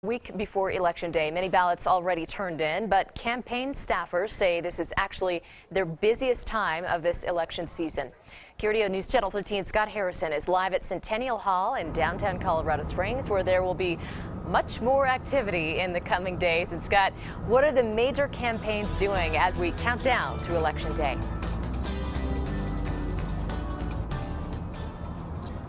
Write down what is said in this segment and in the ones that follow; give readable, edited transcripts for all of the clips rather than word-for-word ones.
Week before Election Day, many ballots already turned in, but campaign staffers say this is actually their busiest time of this election season. KRDO News Channel 13 Scott Harrison is live at Centennial Hall in downtown Colorado Springs, where there will be much more activity in the coming days. And Scott, what are the major campaigns doing as we count down to Election Day?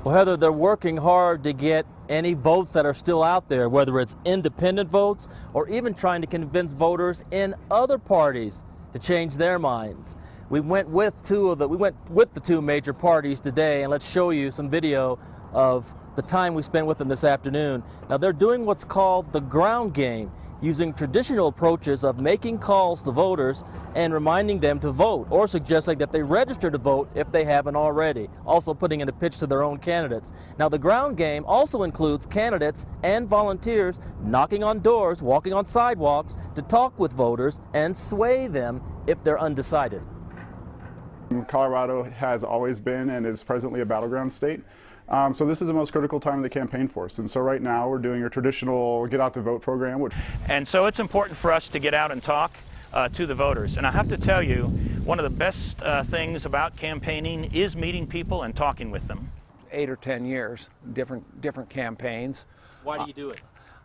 Well, Heather, they're working hard to get any votes that are still out there, whether it's independent votes or even trying to convince voters in other parties to change their minds. We went with the two major parties today, and let's show you some video of the time we spent with them this afternoon. Now, they're doing what's called the ground game, using traditional approaches of making calls to voters and reminding them to vote, or suggesting that they register to vote if they haven't already, also putting in a pitch to their own candidates. Now, the ground game also includes candidates and volunteers knocking on doors, walking on sidewalks to talk with voters and sway them if they're undecided. Colorado has always been and is presently a battleground state. So this is the most critical time of the campaign for us. And so right now we're doing your traditional get out to vote program. And so it's important for us to get out and talk to the voters. And I have to tell you, one of the best things about campaigning is meeting people and talking with them. 8 or 10 years, different campaigns. Why do you do it?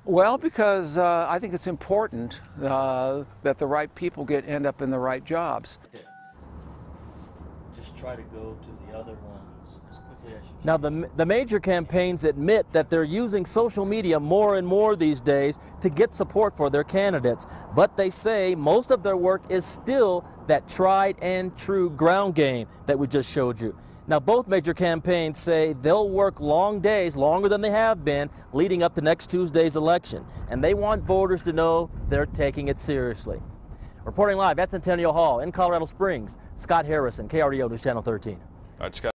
Well, because I think it's important that the right people end up in the right jobs. Just try to go to the other ones as quickly as you can. Now, the major campaigns admit that they're using social media more and more these days to get support for their candidates, but they say most of their work is still that tried and true ground game that we just showed you. Now, both major campaigns say they'll work long days, longer than they have been, leading up to next Tuesday's election, and they want voters to know they're taking it seriously. Reporting live at Centennial Hall in Colorado Springs, Scott Harrison, KRDO News Channel 13. Scott.